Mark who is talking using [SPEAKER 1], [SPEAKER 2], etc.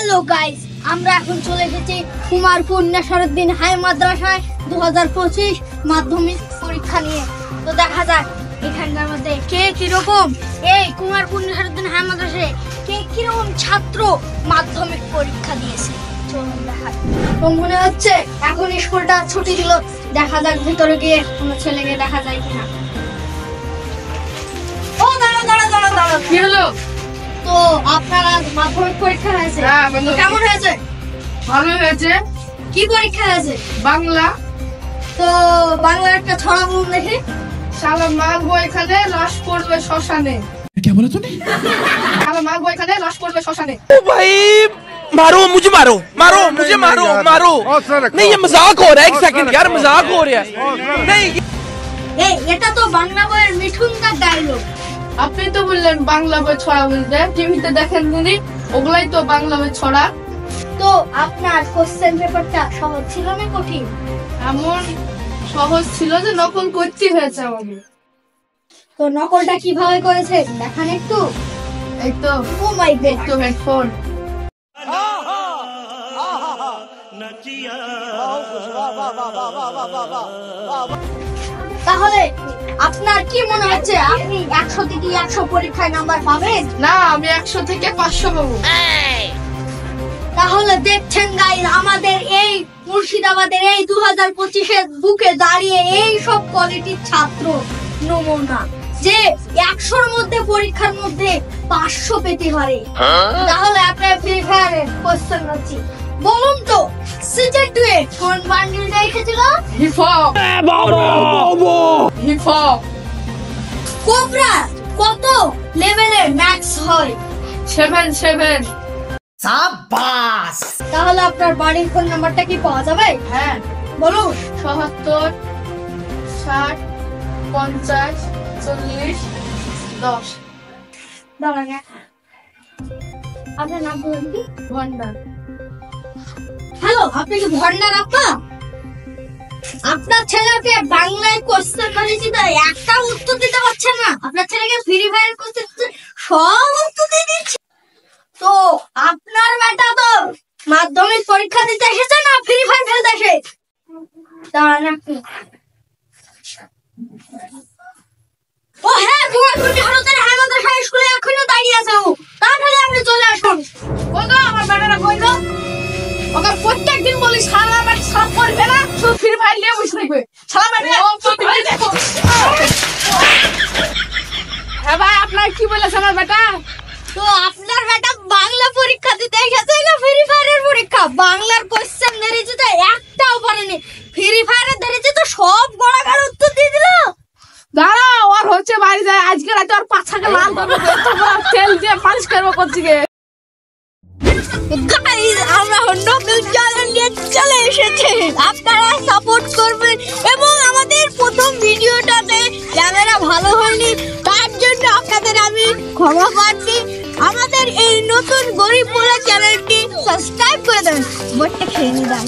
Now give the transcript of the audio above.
[SPEAKER 1] Hello guys, আমরা এখন চলে এসেছি কুমারপুর নেশারউদ্দিন হাই মাদ্রাসায় 2025 মাধ্যমিক পরীক্ষা নিয়ে। তো দেখা যাক এখানকার মধ্যে কে কিরকম এই কুমারপুর নেশারউদ্দিন হাই মাদ্রাসায় কে কিরকম ছাত্র মাধ্যমিক পরীক্ষা দিয়েছে। চলুন দেখাই। তো মনে হচ্ছে এখন স্কুলটা ছুটি দিল, দেখা যাক ভিতরে গিয়ে কোনো ছেলেকে দেখা যায় কিনা। ও দাঁড়া দাঁড়া দাঁড়া দাঁড়া,
[SPEAKER 2] কি হলো?
[SPEAKER 1] তো আপনার আজ মাধ্যমিক পরীক্ষা হয়েছে, কেমন হয়েছে?
[SPEAKER 2] ভালো হয়েছে।
[SPEAKER 1] কি পরীক্ষা হয়েছে?
[SPEAKER 2] বাংলা।
[SPEAKER 1] তো বাংলার একটা ছড়া বলুন দেখি।
[SPEAKER 2] শালা মারবো এখানে, লাশ পড়বে শ্মশানে।
[SPEAKER 3] क्या बोला तूने?
[SPEAKER 2] শালা মারবো এখানে, লাশ পড়বে শ্মশানে।
[SPEAKER 3] ओ भाई मारो मुझे, मारो मारो मुझे, मारो मारो। नहीं ये मजाक हो रहा है, एक सेकंड यार, मजाक हो रहा है। नहीं
[SPEAKER 1] এই এটা তো বাংলা বইয়ের মিঠুনদার ডায়লগ।
[SPEAKER 2] আপনি তো বললেন বাংলা বই ছড়া বলতে, টিভিতে দেখেন দিদি, ওগুলাই তো বাংলা বই ছড়া।
[SPEAKER 1] তো আপনার কোশ্চেন পেপারটা সহজ ছিল না কঠিন?
[SPEAKER 2] এমন সহজ ছিল যে নকল করতে হয়েছে আমাকে।
[SPEAKER 1] তো নকলটা কিভাবে করেছে দেখান একটু।
[SPEAKER 2] এই তো,
[SPEAKER 1] ও মাই গড,
[SPEAKER 2] তো হেডফোন।
[SPEAKER 1] তাহলে আপনার কি মনে হচ্ছে আপনি 100 থেকে 100 পরীক্ষায় নাম্বার পাবেন?
[SPEAKER 2] না, আমি 100 থেকে 500 পাবো।
[SPEAKER 1] তাহলে দেখছেন গাইস, আমাদের এই মুর্শিদাবাদের এই 2025-এর বুকে দাঁড়িয়ে এই সব কোয়ালিটির ছাত্র নমুনা যে 100-র মধ্যে পরীক্ষার মধ্যে 500 পেতে পারে। তাহলে আপনার ফ্রি ফায়ারের কোশ্চেন হচ্ছে, বলুন তো সিজন 2 এ কোন বান্ডিলটা এসেছিল?
[SPEAKER 2] Hip hop. Hip hop.
[SPEAKER 1] Cobra কত লেভেলের ম্যাক্স হয়?
[SPEAKER 2] 7
[SPEAKER 1] তাহলে আপনার বাড়ির ফোন নাম্বারটা কি পাওয়া যাবে?
[SPEAKER 2] হ্যাঁ,
[SPEAKER 1] বলুন।
[SPEAKER 2] 77 60 50 40 10।
[SPEAKER 1] দাঁড়ান, আপনার নাম বলুন কি?
[SPEAKER 2] ভন্ডার।
[SPEAKER 1] হ্যালো, আপনি কি ভন্ডার আপা? আপনার ছেলেকে বাংলায় কোশ্চেন করেছি তো একটা উত্তর দিতে পারছে না। আপনার ছেলেকে ফ্রি ফায়ার কোশ্চেন সব উত্তর দিয়ে দিচ্ছে। তো আপনার বেটা তো মাধ্যমিক পরীক্ষা দিতে এসেছে না ফ্রি ফায়ার খেলতে এসে? দাঁড়ান একটু। ও হ্যাঁ, কুমারপুর নেশারউদ্দিন হাই মাদ্রাসা স্কুলে এখনো দাঁড়িয়ে আছে ও। তাড়াতাড়ি আপনি চলে আসুন।
[SPEAKER 2] বলো আমার বেটারা কইলো, ওকে প্রত্যেকদিন বলি সারা রাত সব পড়বে না, শুধু ফ্রি ফায়ার নিয়ে বসে থাকবে। সারা রাত দেখো। হ্যাঁ ভাই, আপনার কি বলেছে আমার বেটা?
[SPEAKER 1] তো আপনার বেটা বাংলা পরীক্ষা দিতে এসেছে না ফ্রি ফায়ারের পরীক্ষা? বাংলার কোশ্চেন ধরেছে তো একটাও পারেনি, ফ্রি ফায়ারের ধরেছে তো সব গড়াগড় উত্তর দিয়ে দিল।
[SPEAKER 2] দাঁড়াও, ওর হচ্ছে বাড়ি যায়, আজকে রাতে ওর পাছাকে লাল করবো, তেল দিয়ে পালিশ করবো করছি গে।
[SPEAKER 1] গাইস, আমরা নকল চ্যানেল নিয়ে চলে এসেছি, আপনারা সাপোর্ট করবেন। এবং আমাদের প্রথম ভিডিওটাতে ক্যামেরা ভালো হয়নি, তার জন্য আপনাদের আমি ক্ষমা প্রার্থী। আমাদের এই নতুন গরিব বলে চ্যানেলটি সাবস্ক্রাইব করে দেবেন। বটটা খেয়ে নিলাম।